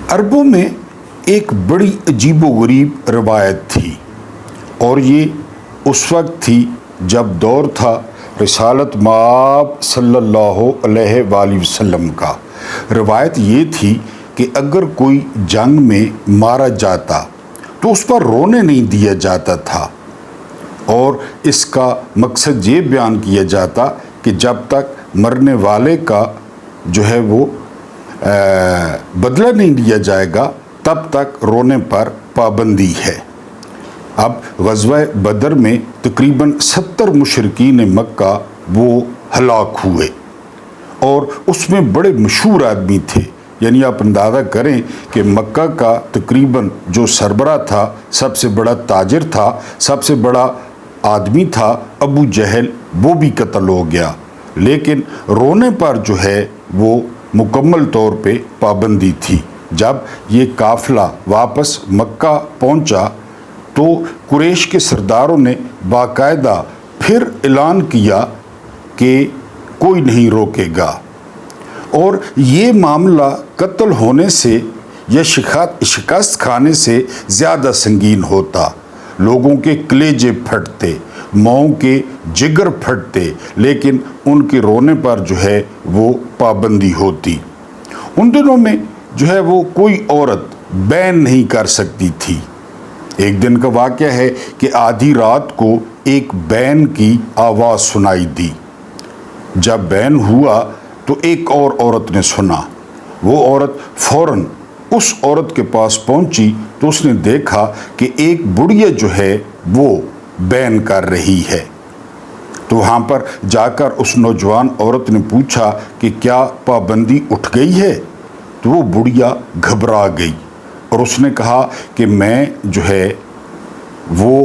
عربوں میں ایک بڑی عجیب و غریب روایت تھی، اور یہ اس وقت تھی جب دور تھا رسالت مآب صلی اللہ علیہ وآلہ وسلم کا۔ روایت یہ تھی کہ اگر کوئی جنگ میں مارا جاتا تو اس پر رونے نہیں دیا جاتا تھا، اور اس کا مقصد یہ بیان کیا جاتا کہ جب تک مرنے والے کا جو ہے وہ بدلہ نہیں لیا جائے گا تب تک رونے پر پابندی ہے۔ اب غزوہ بدر میں تقریباً 70 مشرکین مکہ وہ ہلاک ہوئے، اور اس میں بڑے مشہور آدمی تھے۔ یعنی آپ اندازہ کریں کہ مکہ کا تقریباً جو سربراہ تھا، سب سے بڑا تاجر تھا، سب سے بڑا آدمی تھا ابو جہل، وہ بھی قتل ہو گیا، لیکن رونے پر جو ہے وہ مکمل طور پہ پابندی تھی۔ جب یہ قافلہ واپس مکہ پہنچا تو قریش کے سرداروں نے باقاعدہ پھر اعلان کیا کہ کوئی نہیں روکے گا، اور یہ معاملہ قتل ہونے سے یا شکست کھانے سے زیادہ سنگین ہوتا۔ لوگوں کے کلیجے پھٹتے، ماؤں کے جگر پھٹتے، لیکن ان کے رونے پر جو ہے وہ پابندی ہوتی۔ ان دنوں میں جو ہے وہ کوئی عورت بین نہیں کر سکتی تھی۔ ایک دن کا واقعہ ہے کہ آدھی رات کو ایک بین کی آواز سنائی دی۔ جب بین ہوا تو ایک اور عورت نے سنا۔ وہ عورت فوراً اس عورت کے پاس پہنچی تو اس نے دیکھا کہ ایک بڑھیا جو ہے وہ بین کر رہی ہے۔ تو وہاں پر جا کر اس نوجوان عورت نے پوچھا کہ کیا پابندی اٹھ گئی ہے؟ تو وہ بڑھیا گھبرا گئی، اور اس نے کہا کہ میں جو ہے وہ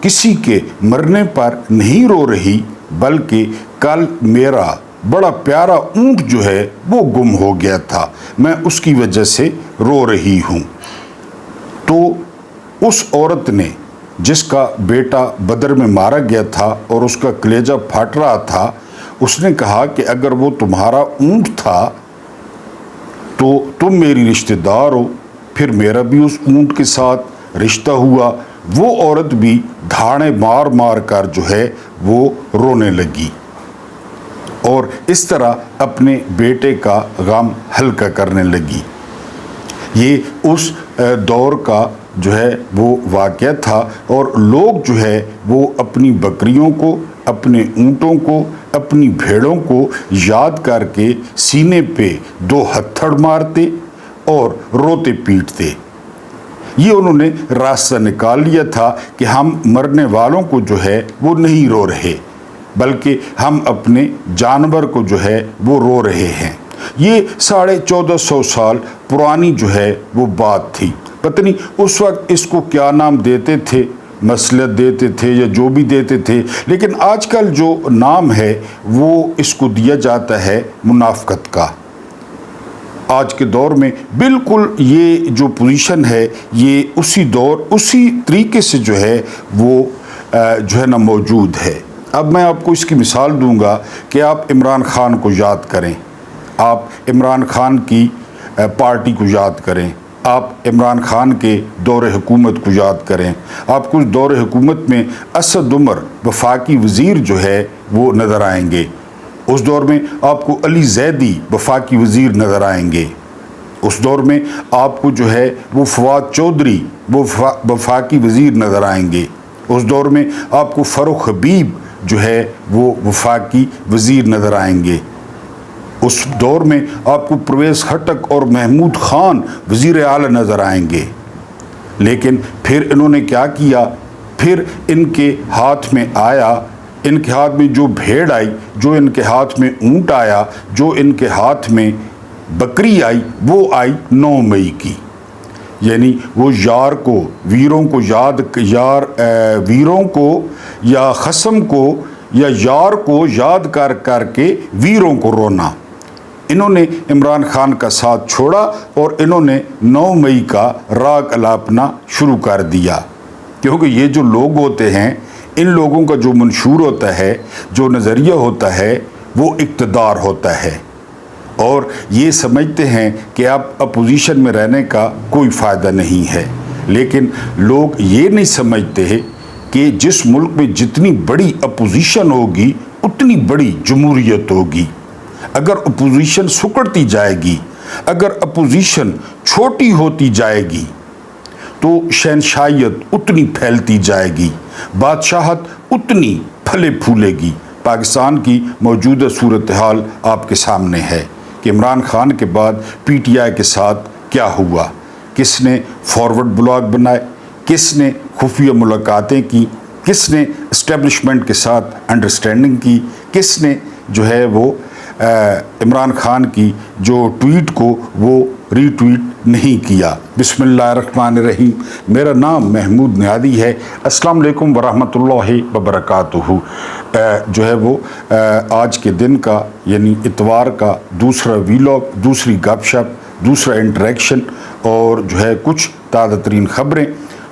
کسی کے مرنے پر نہیں رو رہی، بلکہ کل میرا بڑا پیارا اونٹ جو ہے وہ گم ہو گیا تھا، میں اس کی وجہ سے رو رہی ہوں۔ تو اس عورت نے، جس کا بیٹا بدر میں مارا گیا تھا اور اس کا کلیجہ پھٹ رہا تھا، اس نے کہا کہ اگر وہ تمہارا اونٹ تھا تو تم میری رشتہ دار ہو، پھر میرا بھی اس اونٹ کے ساتھ رشتہ ہوا۔ وہ عورت بھی دھاڑے مار مار کر جو ہے وہ رونے لگی، اور اس طرح اپنے بیٹے کا غم ہلکا کرنے لگی۔ یہ اس دور کا جو ہے وہ واقعہ تھا، اور لوگ جو ہے وہ اپنی بکریوں کو، اپنے اونٹوں کو، اپنی بھیڑوں کو یاد کر کے سینے پہ 2 ہتھڑ مارتے اور روتے پیٹتے۔ یہ انہوں نے راستہ نکال لیا تھا کہ ہم مرنے والوں کو جو ہے وہ نہیں رو رہے، بلکہ ہم اپنے جانور کو جو ہے وہ رو رہے ہیں۔ یہ 1450 سال پرانی جو ہے وہ بات تھی۔ پتہ نہیں اس وقت اس کو کیا نام دیتے تھے، مصلحت دیتے تھے یا جو بھی دیتے تھے، لیکن آج کل جو نام ہے وہ اس کو دیا جاتا ہے منافقت کا۔ آج کے دور میں بالکل یہ جو پوزیشن ہے یہ اسی طریقے سے جو ہے وہ جو ہے نا موجود ہے۔ اب میں آپ کو اس کی مثال دوں گا کہ آپ عمران خان کو یاد کریں، آپ عمران خان کی پارٹی کو یاد کریں، آپ عمران خان کے دور حکومت کو یاد کریں۔ آپ کو دور حکومت میں اسد عمر وفاقی وزیر جو ہے وہ نظر آئیں گے۔ اس دور میں آپ کو علی زیدی وفاقی وزیر نظر آئیں گے۔ اس دور میں آپ کو جو ہے وہ فواد چودھری وہ وفاقی وزیر نظر آئیں گے۔ اس دور میں آپ کو فاروق حبیب جو ہے وہ وفاقی وزیر نظر آئیں گے۔ اس دور میں آپ کو پرویز خٹک اور محمود خان وزیر اعلیٰ نظر آئیں گے۔ لیکن پھر انہوں نے کیا کیا؟ پھر ان کے ہاتھ میں آیا، ان کے ہاتھ میں جو بھیڑ آئی، جو ان کے ہاتھ میں اونٹ آیا، جو ان کے ہاتھ میں بکری آئی، وہ آئی 9 مئی کی۔ یعنی وہ یار کو، ویروں کو ویروں کو یا خصم کو یا یار کو یاد کر کر کے ویروں کو رونا۔ انہوں نے عمران خان کا ساتھ چھوڑا اور انہوں نے 9 مئی کا راگ الاپنا شروع کر دیا، کیونکہ یہ جو لوگ ہوتے ہیں، ان لوگوں کا جو منشور ہوتا ہے، جو نظریہ ہوتا ہے، وہ اقتدار ہوتا ہے، اور یہ سمجھتے ہیں کہ اب اپوزیشن میں رہنے کا کوئی فائدہ نہیں ہے، لیکن لوگ یہ نہیں سمجھتے کہ جس ملک میں جتنی بڑی اپوزیشن ہوگی اتنی بڑی جمہوریت ہوگی۔ اگر اپوزیشن سکڑتی جائے گی، اگر اپوزیشن چھوٹی ہوتی جائے گی تو شہنشاہیت اتنی پھیلتی جائے گی، بادشاہت اتنی پھلے پھولے گی۔ پاکستان کی موجودہ صورتحال آپ کے سامنے ہے کہ عمران خان کے بعد پی ٹی آئی کے ساتھ کیا ہوا، کس نے فارورڈ بلاگ بنائے، کس نے خفیہ ملاقاتیں کی، کس نے اسٹیبلشمنٹ کے ساتھ انڈرسٹینڈنگ کی، کس نے جو ہے وہ عمران خان کی جو ٹویٹ کو وہ ری ٹویٹ نہیں کیا۔ بسم اللہ الرحمن الرحیم، میرا نام محمود نیادی ہے۔ السلام علیکم ورحمۃ اللہ وبرکاتہ۔ جو ہے وہ آج کے دن کا یعنی اتوار کا دوسرا ویلاگ، دوسری گپ شپ، دوسرا انٹریکشن اور جو ہے کچھ تازہ ترین خبریں۔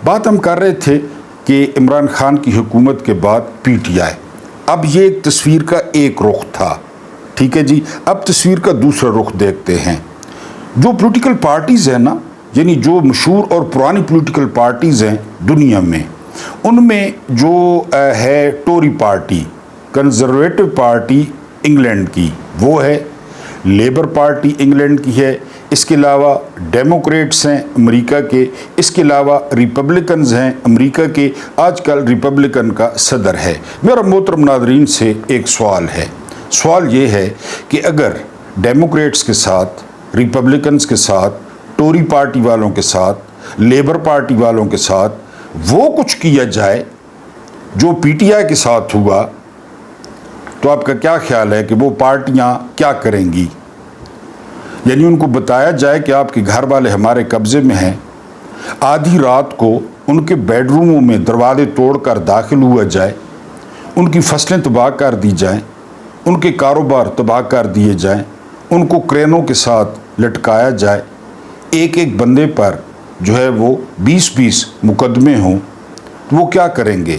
بات ہم کر رہے تھے کہ عمران خان کی حکومت کے بعد پی ٹی آئی، اب یہ ایک تصویر کا ایک رخ تھا، ٹھیک ہے جی۔ اب تصویر کا دوسرا رخ دیکھتے ہیں۔ جو پولیٹیکل پارٹیز ہیں نا، یعنی جو مشہور اور پرانی پولیٹیکل پارٹیز ہیں دنیا میں، ان میں جو ہے ٹوری پارٹی، کنزرویٹو پارٹی انگلینڈ کی وہ ہے، لیبر پارٹی انگلینڈ کی ہے، اس کے علاوہ ڈیموکریٹس ہیں امریکہ کے، اس کے علاوہ ریپبلکنز ہیں امریکہ کے۔ آج کل ریپبلکن کا صدر ہے۔ میرا محترم ناظرین سے ایک سوال ہے، سوال یہ ہے کہ اگر ڈیموکریٹس کے ساتھ، ریپبلکنز کے ساتھ، ٹوری پارٹی والوں کے ساتھ، لیبر پارٹی والوں کے ساتھ وہ کچھ کیا جائے جو پی ٹی آئی کے ساتھ ہوا، تو آپ کا کیا خیال ہے کہ وہ پارٹیاں کیا کریں گی؟ یعنی ان کو بتایا جائے کہ آپ کے گھر والے ہمارے قبضے میں ہیں، آدھی رات کو ان کے بیڈ روموں میں دروازے توڑ کر داخل ہوا جائے، ان کی فصلیں تباہ کر دی جائیں، ان کے کاروبار تباہ کر دیے جائیں، ان کو کرینوں کے ساتھ لٹکایا جائے، ایک ایک بندے پر جو ہے وہ 20 مقدمے ہوں، تو وہ کیا کریں گے؟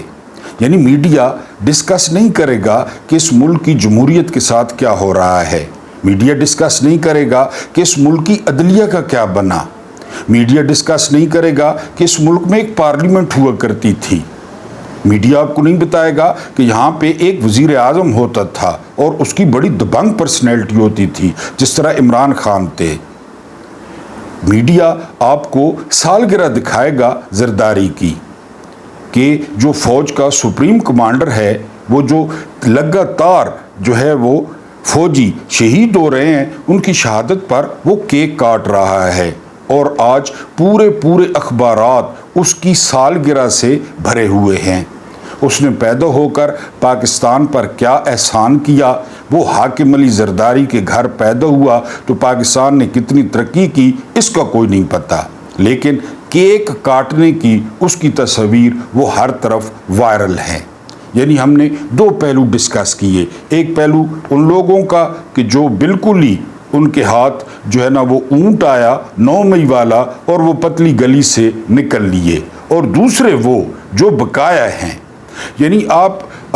یعنی میڈیا ڈسکس نہیں کرے گا کہ اس ملک کی جمہوریت کے ساتھ کیا ہو رہا ہے، میڈیا ڈسکس نہیں کرے گا کہ اس ملک کی عدلیہ کا کیا بنا، میڈیا ڈسکس نہیں کرے گا کہ اس ملک میں ایک پارلیمنٹ ہوا کرتی تھی، میڈیا آپ کو نہیں بتائے گا کہ یہاں پہ ایک وزیر اعظم ہوتا تھا اور اس کی بڑی دبنگ پرسنالٹی ہوتی تھی جس طرح عمران خان تھے۔ میڈیا آپ کو سالگرہ دکھائے گا زرداری کی کہ جو فوج کا سپریم کمانڈر ہے، وہ جو لگاتار جو ہے وہ فوجی شہید ہو رہے ہیں، ان کی شہادت پر وہ کیک کاٹ رہا ہے، اور آج پورے اخبارات اس کی سالگرہ سے بھرے ہوئے ہیں۔ اس نے پیدا ہو کر پاکستان پر کیا احسان کیا، وہ حاکم علی زرداری کے گھر پیدا ہوا تو پاکستان نے کتنی ترقی کی اس کا کوئی نہیں پتہ، لیکن کیک کاٹنے کی اس کی تصاویر وہ ہر طرف وائرل ہیں۔ یعنی ہم نے دو پہلو ڈسکس کیے، ایک پہلو ان لوگوں کا کہ جو بالکل ہی ان کے ہاتھ جو ہے نا وہ اونٹ آیا 9 مئی والا اور وہ پتلی گلی سے نکل لیے، اور دوسرے وہ جو بقایا ہیں۔ یعنی آپ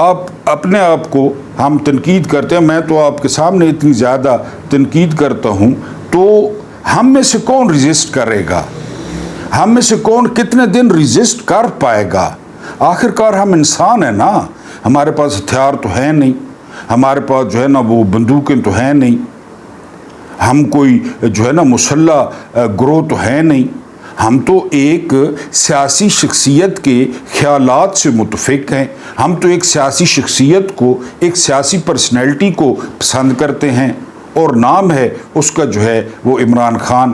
اپنے آپ کو ہم تنقید کرتے ہیں، میں تو آپ کے سامنے اتنی زیادہ تنقید کرتا ہوں، تو ہم میں سے کون ریزسٹ کرے گا؟ ہم میں سے کون کتنے دن ریزسٹ کر پائے گا؟ آخر کار ہم انسان ہیں نا، ہمارے پاس ہتھیار تو ہے نہیں، ہمارے پاس جو ہے نا وہ بندوقیں تو ہیں نہیں، ہم کوئی جو ہے نا مسلح گروہ تو ہے نہیں، ہم تو ایک سیاسی شخصیت کے خیالات سے متفق ہیں، ہم تو ایک سیاسی شخصیت کو، ایک سیاسی پرسنالٹی کو پسند کرتے ہیں، اور نام ہے اس کا جو ہے وہ عمران خان۔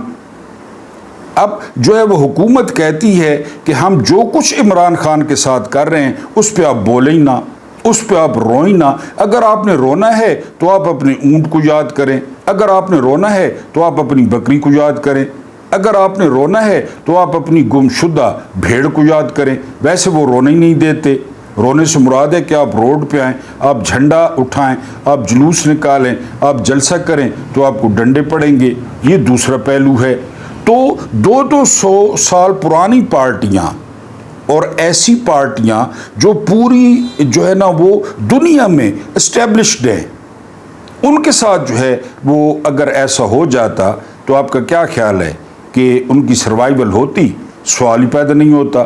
اب جو ہے وہ حکومت کہتی ہے کہ ہم جو کچھ عمران خان کے ساتھ کر رہے ہیں اس پہ آپ بولیں نہ، اس پہ آپ روئیں نہ۔ اگر آپ نے رونا ہے تو آپ اپنے اونٹ کو یاد کریں، اگر آپ نے رونا ہے تو آپ اپنی بکری کو یاد کریں، اگر آپ نے رونا ہے تو آپ اپنی گمشدہ بھیڑ کو یاد کریں۔ ویسے وہ رونے ہی نہیں دیتے۔ رونے سے مراد ہے کہ آپ روڈ پہ آئیں، آپ جھنڈا اٹھائیں، آپ جلوس نکالیں، آپ جلسہ کریں تو آپ کو ڈنڈے پڑیں گے۔ یہ دوسرا پہلو ہے۔ تو 200 سال پرانی پارٹیاں اور ایسی پارٹیاں جو پوری جو ہے نا وہ دنیا میں اسٹیبلشڈ ہیں، ان کے ساتھ جو ہے وہ اگر ایسا ہو جاتا تو آپ کا کیا خیال ہے کہ ان کی سروائیول ہوتی؟ سوال ہی پیدا نہیں ہوتا۔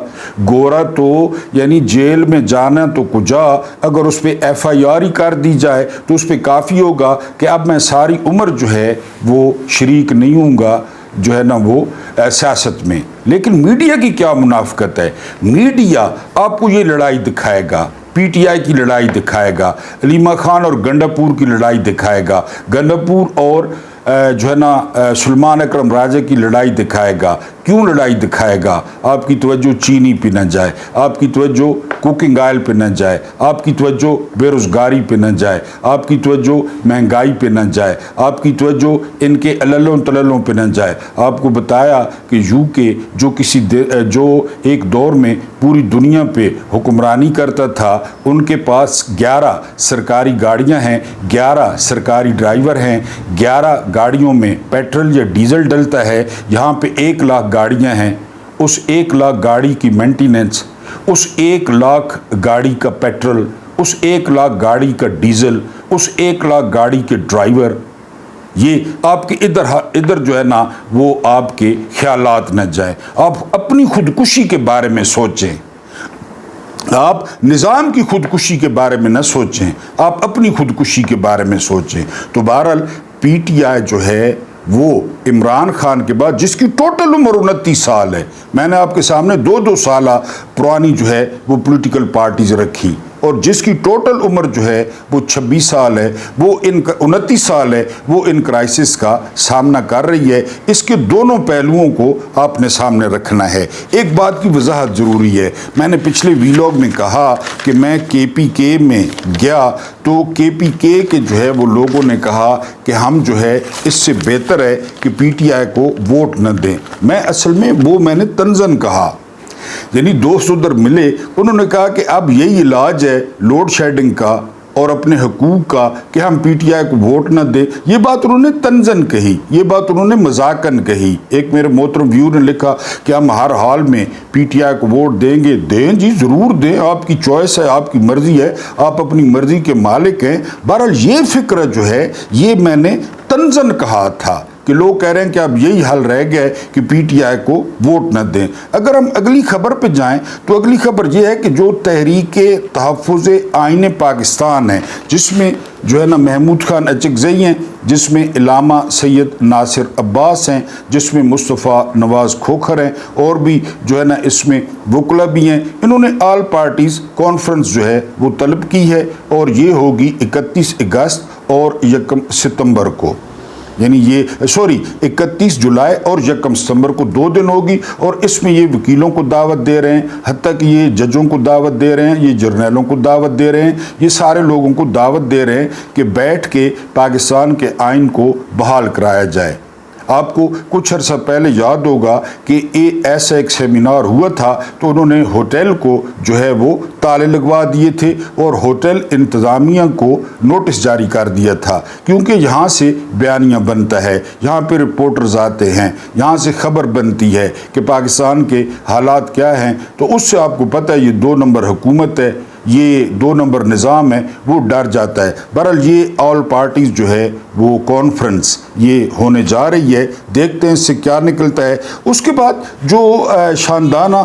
گورا تو یعنی جیل میں جانا تو کجا، اگر اس پہ ایف آئی آر ہی کر دی جائے تو اس پہ کافی ہوگا کہ اب میں ساری عمر جو ہے وہ شریک نہیں ہوں گا جو ہے نا وہ سیاست میں۔ لیکن میڈیا کی کیا منافقت ہے؟ میڈیا آپ کو یہ لڑائی دکھائے گا، پی ٹی آئی کی لڑائی دکھائے گا، علیمہ خان اور گنڈاپور کی لڑائی دکھائے گا، گنڈاپور اور جو ہے نا سلمان اکرم راجہ کی لڑائی دکھائے گا۔ کیوں لڑائی دکھائے گا؟ آپ کی توجہ چینی پہ نہ جائے، آپ کی توجہ کوکنگ آئل پہ نہ جائے، آپ کی توجہ بے روزگاری پہ نہ جائے، آپ کی توجہ مہنگائی پہ نہ جائے، آپ کی توجہ ان کے عللوں تللوں پہ نہ جائے۔ آپ کو بتایا کہ یو کے جو ایک دور میں پوری دنیا پہ حکمرانی کرتا تھا، ان کے پاس 11 سرکاری گاڑیاں ہیں، 11 سرکاری ڈرائیور ہیں، 11 گاڑیوں میں پیٹرول یا ڈیزل ڈلتا ہے۔ یہاں پہ 1 لاکھ گاڑیاں ہیں، اس 1 لاکھ گاڑی کی مینٹیننس، اس 1 لاکھ گاڑی کا پیٹرول، اس 1 لاکھ گاڑی کا ڈیزل، اس 1 لاکھ گاڑی کے ڈرائیور، یہ آپ کے ادھر جو ہے نا وہ آپ کے خیالات نہ جائیں۔ آپ اپنی خودکشی کے بارے میں سوچیں، آپ نظام کی خودکشی کے بارے میں نہ سوچیں، آپ اپنی خودکشی کے بارے میں سوچیں۔ تو بہرحال پی ٹی آئی جو ہے وہ عمران خان کے بعد، جس کی ٹوٹل عمر 29 سال ہے، میں نے آپ کے سامنے 2 سالہ پرانی جو ہے وہ پولیٹیکل پارٹیز رکھی، اور جس کی ٹوٹل عمر جو ہے وہ 26 سال ہے، وہ 29 سال ہے، وہ ان کرائسس کا سامنا کر رہی ہے۔ اس کے دونوں پہلوؤں کو آپ نے سامنے رکھنا ہے۔ ایک بات کی وضاحت ضروری ہے، میں نے پچھلے ویلاگ میں کہا کہ میں کے پی کے میں گیا تو کے پی کے جو ہے وہ لوگوں نے کہا کہ ہم جو ہے اس سے بہتر ہے کہ پی ٹی آئی کو ووٹ نہ دیں۔ میں نے طنزاً کہا، یعنی دوست ادھر ملے، انہوں نے کہا کہ اب یہی علاج ہے لوڈ شیڈنگ کا اور اپنے حقوق کا کہ ہم پی ٹی آئی کو ووٹ نہ دیں۔ یہ بات انہوں نے طنزاً کہی، یہ بات انہوں نے مذاقاً کہی۔ ایک میرے محترم ویور نے لکھا کہ ہم ہر حال میں پی ٹی آئی کو ووٹ دیں گے۔ دیں جی، ضرور دیں، آپ کی چوائس ہے، آپ کی مرضی ہے، آپ اپنی مرضی کے مالک ہیں۔ بہرحال یہ فکر جو ہے یہ میں نے طنزاً کہا تھا کہ لوگ کہہ رہے ہیں کہ اب یہی حل رہ گیا ہے کہ پی ٹی آئی کو ووٹ نہ دیں۔ اگر ہم اگلی خبر پہ جائیں تو اگلی خبر یہ ہے کہ جو تحریک تحفظ آئین پاکستان ہے، جس میں جو ہے نا محمود خان اچکزئی ہیں، جس میں علامہ سید ناصر عباس ہیں، جس میں مصطفیٰ نواز کھوکھر ہیں، اور بھی جو ہے نا اس میں وکلا بھی ہیں، انہوں نے آل پارٹیز کانفرنس جو ہے وہ طلب کی ہے، اور یہ ہوگی 31 اگست اور 1 ستمبر کو، یعنی 31 جولائی اور 1 ستمبر کو 2 دن ہوگی۔ اور اس میں یہ وکیلوں کو دعوت دے رہے ہیں، حتیٰ کہ یہ ججوں کو دعوت دے رہے ہیں، یہ جرنیلوں کو دعوت دے رہے ہیں، یہ سارے لوگوں کو دعوت دے رہے ہیں کہ بیٹھ کے پاکستان کے آئین کو بحال کرایا جائے۔ آپ کو کچھ عرصہ پہلے یاد ہوگا کہ ایسا ایک سیمینار ہوا تھا تو انہوں نے ہوٹل کو جو ہے وہ تالے لگوا دیے تھے اور ہوٹل انتظامیہ کو نوٹس جاری کر دیا تھا، کیونکہ یہاں سے بیانیہ بنتا ہے، یہاں پہ رپورٹرز آتے ہیں، یہاں سے خبر بنتی ہے کہ پاکستان کے حالات کیا ہیں۔ تو اس سے آپ کو پتہ ہے یہ 2 نمبر حکومت ہے، یہ 2 نمبر نظام ہے، وہ ڈر جاتا ہے۔ بہرحال یہ آل پارٹیز جو ہے وہ کانفرنس یہ ہونے جا رہی ہے، دیکھتے ہیں اس سے کیا نکلتا ہے۔ اس کے بعد جو شاندانہ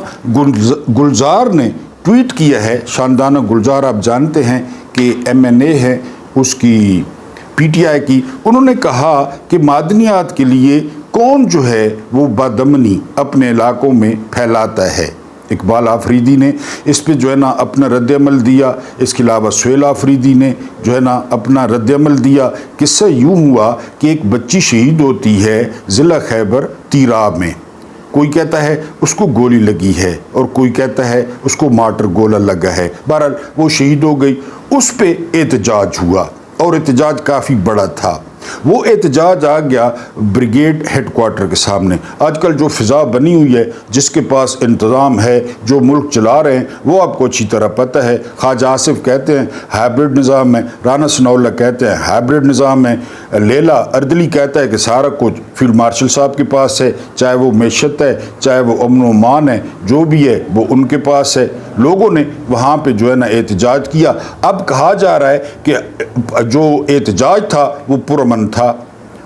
گلزار نے ٹویٹ کیا ہے، شاندانہ گلزار آپ جانتے ہیں کہ ایم این اے ہے اس کی پی ٹی آئی کی، انہوں نے کہا کہ معدنیات کے لیے کون جو ہے وہ بدامنی اپنے علاقوں میں پھیلاتا ہے۔ اقبال آفریدی نے اس پہ جو ہے نا اپنا رد عمل دیا، اس کے علاوہ سہیل آفریدی نے جو ہے نا اپنا رد عمل دیا۔ قصہ یوں ہوا کہ ایک بچی شہید ہوتی ہے ضلع خیبر تیراب میں، کوئی کہتا ہے اس کو گولی لگی ہے اور کوئی کہتا ہے اس کو مارٹر گولا لگا ہے، بہرحال وہ شہید ہو گئی۔ اس پہ احتجاج ہوا اور احتجاج کافی بڑا تھا۔ وہ احتجاج آ گیا بریگیڈ ہیڈ کوارٹر کے سامنے۔ آج کل جو فضا بنی ہوئی ہے، جس کے پاس انتظام ہے، جو ملک چلا رہے ہیں، وہ آپ کو اچھی طرح پتہ ہے۔ خواجہ آصف کہتے ہیں ہائبرڈ نظام ہے، رانا ثناء اللہ کہتے ہیں ہائبرڈ نظام ہے، لیلا اردلی کہتا ہے کہ سارا کچھ فیلڈ مارشل صاحب کے پاس ہے، چاہے وہ معیشت ہے، چاہے وہ امن و امان ہے، جو بھی ہے وہ ان کے پاس ہے۔ لوگوں نے وہاں پہ جو ہے نا احتجاج کیا۔ اب کہا جا رہا ہے کہ جو احتجاج تھا وہ پرامن تھا،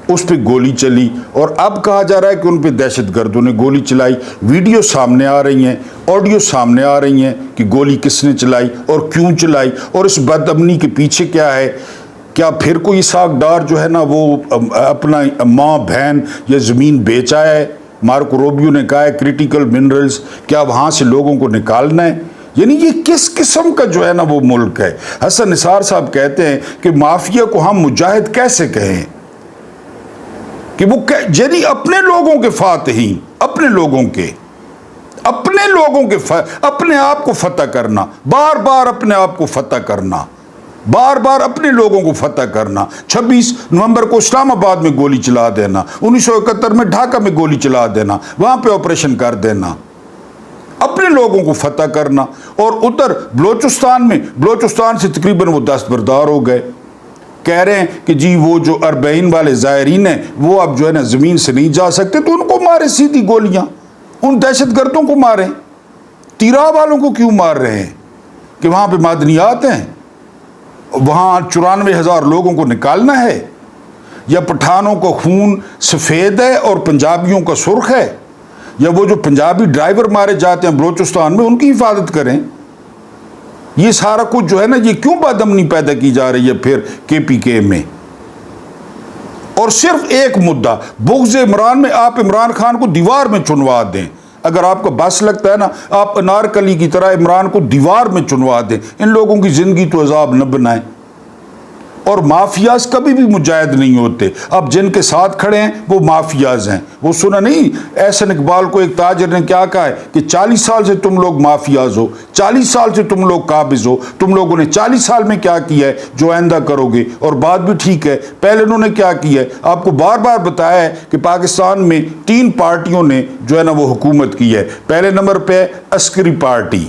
اس پہ گولی چلی، اور اب کہا جا رہا ہے کہ ان پہ دہشت گردوں نے گولی چلائی۔ ویڈیو سامنے آ رہی ہیں، آڈیو سامنے آ رہی ہیں کہ گولی کس نے چلائی اور کیوں چلائی، اور اس بد امنی کے پیچھے کیا ہے۔ کیا پھر کوئی ساکھدار جو ہے نا وہ اپنا ماں بہن یا زمین بیچ آیا ہے؟ مارکو روبیو نے کہا ہے کریٹیکل منرلز، کیا وہاں سے لوگوں کو نکالنا ہے؟ یعنی یہ کس قسم کا جو ہے نا وہ ملک ہے؟ حسن نثار صاحب کہتے ہیں کہ مافیا کو ہم مجاہد کیسے کہیں کہ وہ یعنی اپنے لوگوں کے فاتحین، اپنے لوگوں کے اپنے آپ کو فتح کرنا، بار بار اپنے آپ کو فتح کرنا، بار بار اپنے لوگوں کو فتح کرنا۔ 26 نومبر کو اسلام آباد میں گولی چلا دینا، 1971 میں ڈھاکہ میں گولی چلا دینا، وہاں پہ آپریشن کر دینا، اپنے لوگوں کو فتح کرنا۔ اور ادھر بلوچستان سے تقریباً وہ دستبردار ہو گئے، کہہ رہے ہیں کہ جی وہ جو اربعین والے زائرین ہیں وہ اب جو ہے نا زمین سے نہیں جا سکتے، تو ان کو مارے سیدھی گولیاں، ان دہشت گردوں کو ماریں۔ تیرا والوں کو کیوں مار رہے ہیں کہ وہاں پہ معدنیات ہیں، وہاں 94,000 لوگوں کو نکالنا ہے، یا پٹھانوں کا خون سفید ہے اور پنجابیوں کا سرخ ہے، یا وہ جو پنجابی ڈرائیور مارے جاتے ہیں بلوچستان میں ان کی حفاظت کریں؟ یہ سارا کچھ جو ہے نا یہ کیوں بد امنی پیدا کی جا رہی ہے پھر کے پی کے میں؟ اور صرف ایک مدعا بغض عمران میں آپ عمران خان کو دیوار میں چنوا دیں۔ اگر آپ کو بس لگتا ہے نا آپ انارکلی کی طرح عمران کو دیوار میں چنوا دیں، ان لوگوں کی زندگی تو عذاب نہ بنائیں۔ اور مافیاز کبھی بھی مجاہد نہیں ہوتے، اب جن کے ساتھ کھڑے ہیں وہ مافیاز ہیں۔ وہ سنا نہیں احسن اقبال کو ایک تاجر نے کیا کہا ہے کہ 40 سال سے تم لوگ مافیاز ہو، 40 سال سے تم لوگ قابض ہو، تم لوگوں نے 40 سال میں کیا کیا ہے جو آئندہ کرو گے؟ اور بات بھی ٹھیک ہے، پہلے انہوں نے کیا کیا ہے آپ کو بار بار بتایا ہے کہ پاکستان میں 3 پارٹیوں نے جو ہے نا وہ حکومت کی ہے۔ پہلے نمبر پہ عسکری پارٹی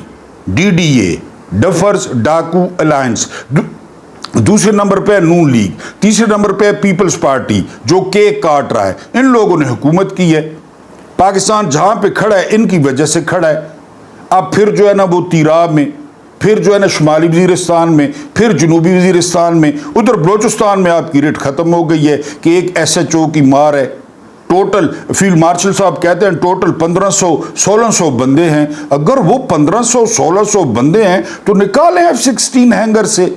DDA، ڈفرز ڈاکو الائنس، دوسرے نمبر پہ نون لیگ، تیسرے نمبر پہ پیپلز پارٹی جو کیک کاٹ رہا ہے۔ ان لوگوں نے حکومت کی ہے۔ پاکستان جہاں پہ کھڑا ہے ان کی وجہ سے کھڑا ہے۔ اب پھر جو ہے نا وہ تیراب میں، پھر جو ہے نا شمالی وزیرستان میں، پھر جنوبی وزیرستان میں، ادھر بلوچستان میں آپ کی ریٹ ختم ہو گئی ہے کہ ایک SHO کی مار ہے۔ ٹوٹل فیلڈ مارشل صاحب کہتے ہیں ٹوٹل 1500-1600 بندے ہیں۔ اگر وہ 1500-1600 بندے ہیں تو نکالیں F-16 ہینگر سے،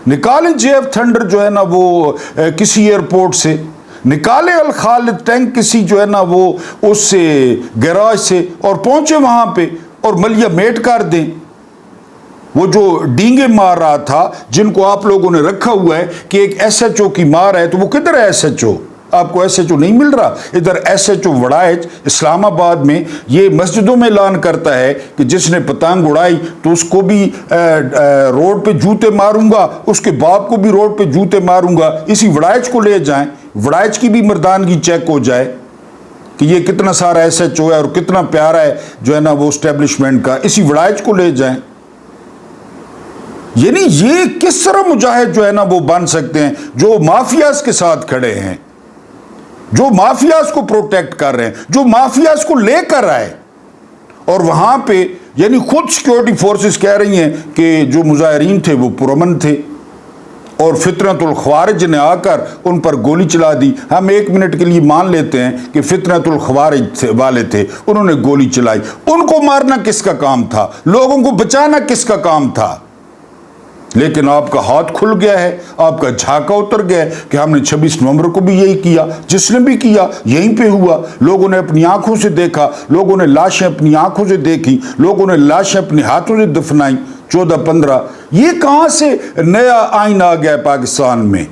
نکالیں JF تھنڈر جو ہے نا وہ کسی ایئرپورٹ سے، نکالیں الخالد ٹینک کسی جو ہے نا وہ اس سے گیراج سے، اور پہنچے وہاں پہ اور ملیہ میٹ کر دیں۔ وہ جو ڈینگے مار رہا تھا جن کو آپ لوگوں نے رکھا ہوا ہے کہ ایک SHO کی مار ہے، تو وہ کدھر ہے SHO؟ آپ کو SHO نہیں مل رہا۔ ادھر SHO وڑائچ اسلام آباد میں یہ مسجدوں میں اعلان کرتا ہے کہ جس نے پتنگ اڑائی تو اس کو بھی روڈ پہ جوتے ماروں گا، اس کے باپ کو بھی روڈ پہ جوتے ماروں گا۔ اسی وڑائچ کو لے جائیں، وڑائچ کی بھی مردانگی چیک ہو جائے کہ یہ کتنا سارا SHO ہے اور کتنا پیارا ہے جو ہے نا وہ اسٹیبلشمنٹ کا، اسی وڑائچ کو لے جائیں۔ یعنی یہ کس طرح مجاہد جو ہے نا وہ بن سکتے ہیں جو مافیاز کے ساتھ کھڑے ہیں، جو مافیاز کو پروٹیکٹ کر رہے ہیں، جو مافیاز کو لے کر آئے، اور وہاں پہ یعنی خود سیکیورٹی فورسز کہہ رہی ہیں کہ جو مظاہرین تھے وہ پرامن تھے، اور فطرت الخوارج نے آ کر ان پر گولی چلا دی۔ ہم 1 منٹ کے لیے مان لیتے ہیں کہ فطرت الخوارج والے تھے، انہوں نے گولی چلائی۔ ان کو مارنا کس کا کام تھا؟ لوگوں کو بچانا کس کا کام تھا؟ لیکن آپ کا ہاتھ کھل گیا ہے، آپ کا جھاکا اتر گیا ہے کہ ہم نے 26 نومبر کو بھی یہی کیا، جس نے بھی کیا یہیں پہ ہوا۔ لوگوں نے اپنی آنکھوں سے دیکھا، لوگوں نے لاشیں اپنی آنکھوں سے دیکھی، لوگوں نے لاشیں اپنے ہاتھوں سے دفنائی۔ 14-15 یہ کہاں سے نیا آئین آ گیا ہے پاکستان میں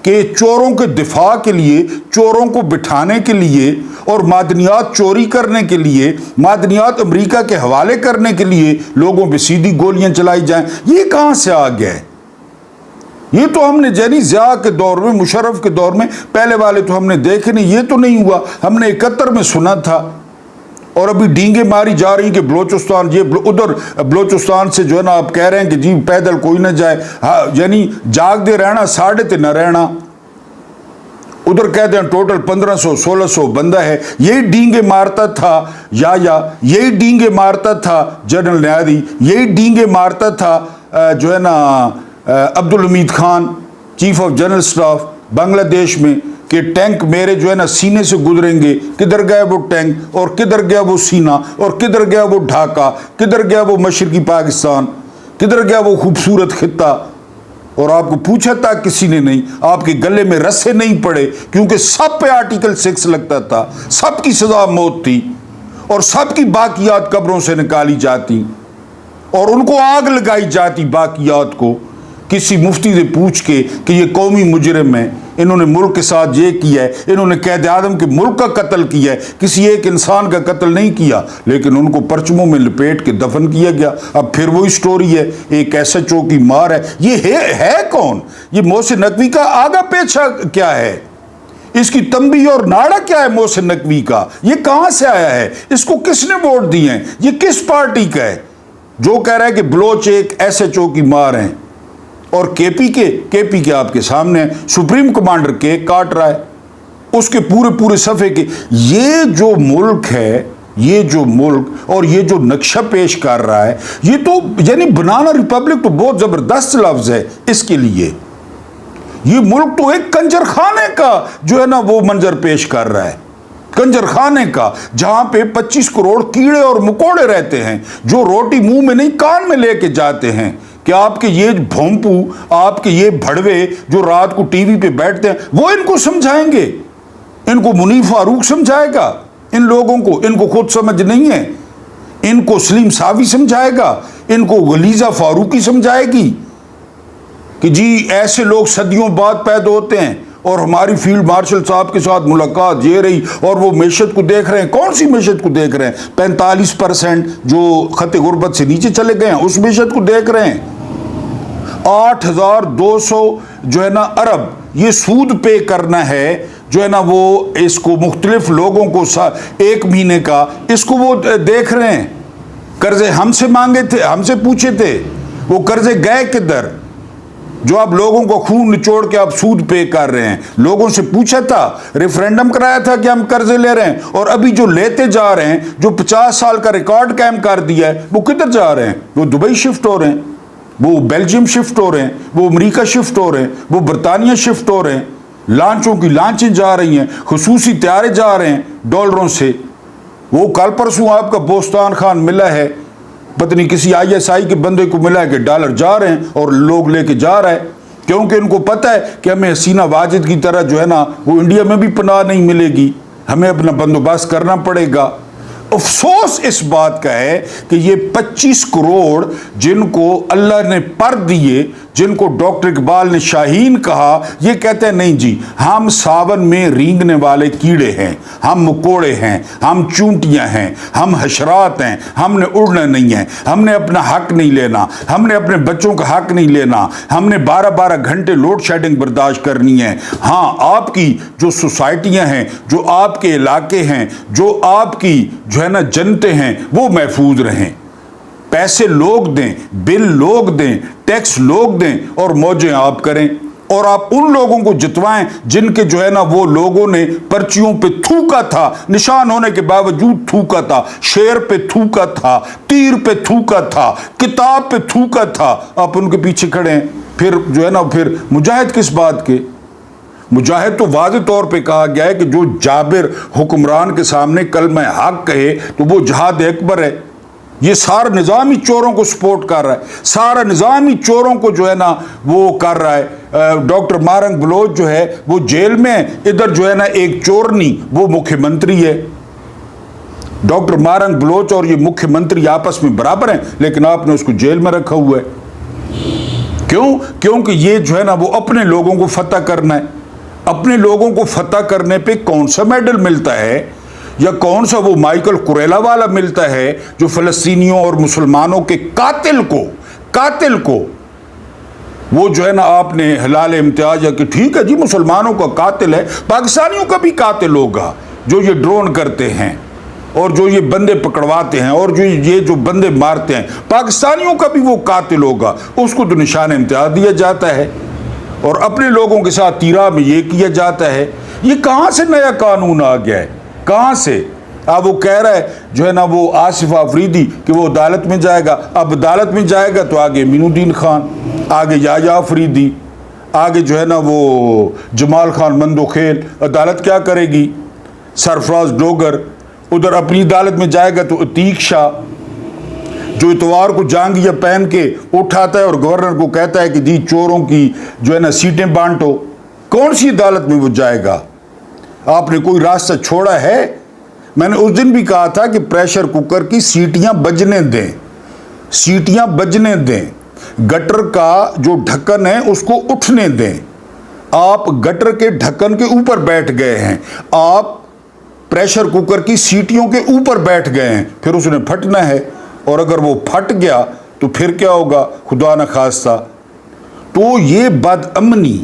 کہ چوروں کے دفاع کے لیے، چوروں کو بٹھانے کے لیے اور معدنیات چوری کرنے کے لیے، معدنیات امریکہ کے حوالے کرنے کے لیے لوگوں پہ سیدھی گولیاں چلائی جائیں؟ یہ کہاں سے آ گیا ہے؟ یہ تو ہم نے یعنی ضیاء کے دور میں، مشرف کے دور میں، پہلے والے تو ہم نے دیکھے نہیں، یہ تو نہیں ہوا. ہم نے 71 میں سنا تھا، اور ابھی ڈینگیں ماری جا رہی کہ بلوچستان، یہ ادھر بلوچستان سے جو ہے نا آپ کہہ رہے ہیں کہ جی پیدل کوئی نہ جائے، یعنی جاگ دے رہنا ساڑھے تے نہ رہنا. ادھر کہتے ہیں ٹوٹل 1500-1600 بندہ ہے. یہی ڈینگے مارتا تھا یہی ڈینگے مارتا تھا جنرل نیادی، یہی ڈینگے مارتا تھا جو ہے نا Abdul Hamid Khan, chief of general staff Bangladesh میں، کہ ٹینک میرے جو ہے نا سینے سے گزریں گے. کدھر گیا وہ ٹینک، اور کدھر گیا وہ سینہ، اور کدھر گیا وہ ڈھاکہ، کدھر گیا وہ مشرقی پاکستان، کدھر گیا وہ خوبصورت خطہ. اور آپ کو پوچھا تھا کسی نے نہیں، آپ کے گلے میں رسے نہیں پڑے، کیونکہ سب پہ آرٹیکل 6 لگتا تھا، سب کی سزا موت تھی، اور سب کی باقیات قبروں سے نکالی جاتی، اور ان کو آگ لگائی جاتی باقیات کو. کسی مفتی سے پوچھ کے کہ یہ قومی مجرم ہیں، انہوں نے ملک کے ساتھ یہ کیا ہے، انہوں نے قید اعظم کے ملک کا قتل کیا ہے، کسی ایک انسان کا قتل نہیں کیا، لیکن ان کو پرچموں میں لپیٹ کے دفن کیا گیا. اب پھر وہی سٹوری ہے، ایک ایسا چوکی مار ہے. یہ ہے کون؟ یہ محسن نقوی کا آگا پیچھا کیا ہے؟ اس کی تنبیہ اور ناڑا کیا ہے محسن نقوی کا؟ یہ کہاں سے آیا ہے؟ اس کو کس نے ووٹ دیے ہیں؟ یہ کس پارٹی کا ہے جو کہہ رہا ہے کہ بلوچ ایک ایسے چوکی مار ہیں؟ اور کے پی کے آپ کے سامنے سپریم کمانڈر کیک کاٹ رہا ہے اس کے پورے صفحے کے. یہ جو ملک ہے، یہ جو ملک اور یہ جو نقشہ پیش کر رہا ہے، یہ تو یعنی بنانا ریپبلک تو بہت زبردست لفظ ہے اس کے لیے. یہ ملک تو ایک کنجر خانے کا جو ہے نا وہ منظر پیش کر رہا ہے، کنجر خانے کا، جہاں پہ 25 کروڑ کیڑے اور مکوڑے رہتے ہیں جو روٹی منہ میں نہیں کان میں لے کے جاتے ہیں. کہ آپ کے یہ بھونپو، آپ کے یہ بھڑوے جو رات کو ٹی وی پہ بیٹھتے ہیں، وہ ان کو سمجھائیں گے؟ ان کو منیف فاروق سمجھائے گا؟ ان لوگوں کو، ان کو خود سمجھ نہیں ہے. ان کو سلیم صافی سمجھائے گا؟ ان کو غلیظہ فاروقی سمجھائے گی کہ جی ایسے لوگ صدیوں بعد پیدا ہوتے ہیں؟ اور ہماری فیلڈ مارشل صاحب کے ساتھ ملاقات یہ رہی، اور وہ معیشت کو دیکھ رہے ہیں. کون سی معیشت کو دیکھ رہے ہیں؟ 45% جو خط غربت سے نیچے چلے گئے ہیں اس معیشت کو دیکھ رہے ہیں. 8200 جو ہے نا ارب یہ سود پے کرنا ہے جو ہے نا وہ اس کو مختلف لوگوں کو ایک مہینے کا، اس کو وہ دیکھ رہے ہیں. قرضے ہم سے مانگے تھے، ہم سے پوچھے تھے، وہ قرضے گئے کدھر جو آپ لوگوں کو خون نچوڑ کے آپ سود پے کر رہے ہیں؟ لوگوں سے پوچھا تھا، ریفرینڈم کرایا تھا کہ ہم قرضے لے رہے ہیں؟ اور ابھی جو لیتے جا رہے ہیں، جو 50 سال کا ریکارڈ قائم کر دیا ہے، وہ کدھر جا رہے ہیں؟ وہ دبئی شفٹ ہو رہے ہیں، وہ بیلجیم شفٹ ہو رہے ہیں، وہ امریکہ شفٹ ہو رہے ہیں، وہ برطانیہ شفٹ ہو رہے ہیں. لانچوں کی لانچیں جا رہی ہیں، خصوصی طیارے جا رہے ہیں ڈالروں سے. وہ کل پرسوں آپ کا بوستان خان ملا ہے، پتہ نہیں کسی ISI کے بندے کو ملا ہے کہ ڈالر جا رہے ہیں اور لوگ لے کے جا رہا ہے، کیونکہ ان کو پتہ ہے کہ ہمیں حسینہ واجد کی طرح جو ہے نا وہ انڈیا میں بھی پناہ نہیں ملے گی، ہمیں اپنا بندوبست کرنا پڑے گا. افسوس اس بات کا ہے کہ یہ 25 کروڑ جن کو اللہ نے پر دیے، جن کو ڈاکٹر اقبال نے شاہین کہا، یہ کہتے ہیں نہیں جی ہم ساون میں رینگنے والے کیڑے ہیں، ہم مکوڑے ہیں، ہم چونٹیاں ہیں، ہم حشرات ہیں، ہم نے اڑنا نہیں ہے، ہم نے اپنا حق نہیں لینا، ہم نے اپنے بچوں کا حق نہیں لینا، ہم نے 12 گھنٹے لوڈ شیڈنگ برداشت کرنی ہے. ہاں آپ کی جو سوسائٹیاں ہیں، جو آپ کے علاقے ہیں، جو آپ کی جو ہے نا جنتے ہیں، وہ محفوظ رہیں. پیسے لوگ دیں، بل لوگ دیں، ٹیکس لوگ دیں، اور موجیں آپ کریں. اور آپ ان لوگوں کو جتوائیں جن کے جو ہے نا وہ لوگوں نے پرچیوں پہ تھوکا تھا، نشان ہونے کے باوجود تھوکا تھا، شیر پہ تھوکا تھا، تیر پہ تھوکا تھا، کتاب پہ تھوکا تھا. آپ ان کے پیچھے کھڑے ہیں. پھر جو ہے نا پھر مجاہد کس بات کے؟ مجاہد تو واضح طور پہ کہا گیا ہے کہ جو جابر حکمران کے سامنے کلمہ حق کہے تو وہ جہاد اکبر ہے. یہ سارا نظام ہی چوروں کو سپورٹ کر رہا ہے، سارا نظام ہی چوروں کو جو ہے نا وہ کر رہا ہے. ڈاکٹر مارنگ بلوچ جو ہے وہ جیل میں، ادھر جو ہے نا ایک چورنی وہ مکھیہ منتری ہے. ڈاکٹر مارنگ بلوچ اور یہ مکھیہ منتری آپس میں برابر ہیں، لیکن آپ نے اس کو جیل میں رکھا ہوا ہے. کیوں؟ کیونکہ یہ جو ہے نا وہ اپنے لوگوں کو فتح کرنا ہے. اپنے لوگوں کو فتح کرنے پہ کون سا میڈل ملتا ہے، یا کون سا وہ مائیکل کوریلا والا ملتا ہے جو فلسطینیوں اور مسلمانوں کے قاتل کو وہ جو ہے نا آپ نے حلال امتیاز ہے کہ ٹھیک ہے جی مسلمانوں کا قاتل ہے، پاکستانیوں کا بھی قاتل ہوگا جو یہ ڈرون کرتے ہیں اور جو یہ بندے پکڑواتے ہیں اور یہ جو بندے مارتے ہیں، پاکستانیوں کا بھی وہ قاتل ہوگا، اس کو تو نشان امتیاز دیا جاتا ہے اور اپنے لوگوں کے ساتھ تیرا میں یہ کیا جاتا ہے۔ یہ کہاں سے نیا قانون آ گیا ہے؟ کہاں سے؟ اب وہ کہہ رہا ہے جو ہے نا وہ آصف آفریدی کہ وہ عدالت میں جائے گا، اب عدالت میں جائے گا تو آگے مین الدین خان، آگے یحییٰ آفریدی، آگے جو ہے نا وہ جمال خان مندوخیل، عدالت کیا کرے گی؟ سرفراز ڈوگر، ادھر اپنی عدالت میں جائے گا تو عتیق شاہ جو اتوار کو جانگیا پہن کے اٹھاتا ہے اور گورنر کو کہتا ہے کہ جی چوروں کی جو ہے نا سیٹیں بانٹو، کون سی عدالت میں وہ جائے گا؟ آپ نے کوئی راستہ چھوڑا ہے؟ میں نے اس دن بھی کہا تھا کہ پریشر کوکر کی سیٹیاں بجنے دیں، سیٹیاں بجنے دیں، گٹر کا جو ڈھکن ہے اس کو اٹھنے دیں۔ آپ گٹر کے ڈھکن کے اوپر بیٹھ گئے ہیں، آپ پریشر کوکر کی سیٹیوں کے اوپر بیٹھ گئے ہیں، پھر اس نے پھٹنا ہے، اور اگر وہ پھٹ گیا تو پھر کیا ہوگا؟ خدا نہ خواستہ۔ تو یہ بد امنی،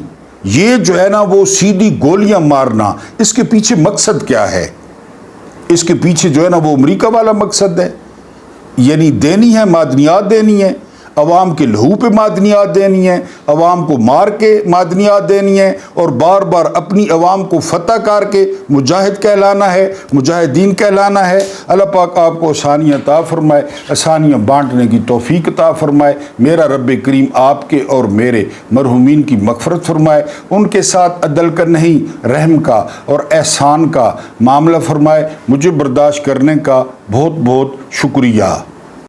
یہ جو ہے نا وہ سیدھی گولیاں مارنا، اس کے پیچھے مقصد کیا ہے؟ اس کے پیچھے جو ہے نا وہ امریکہ والا مقصد ہے، یعنی دینی ہے، معدنیات دینی ہے، عوام کے لہو پہ معدنیات دینی ہے، عوام کو مار کے معدنیات دینی ہے، اور بار بار اپنی عوام کو فتح کر کے مجاہد کہلانا ہے، مجاہدین کہلانا ہے۔ اللہ پاک آپ کو آسانیاں عطا فرمائے، آسانیاں بانٹنے کی توفیق عطا فرمائے۔ میرا رب کریم آپ کے اور میرے مرحومین کی مغفرت فرمائے، ان کے ساتھ عدل کا نہیں رحم کا اور احسان کا معاملہ فرمائے۔ مجھے برداشت کرنے کا بہت بہت شکریہ۔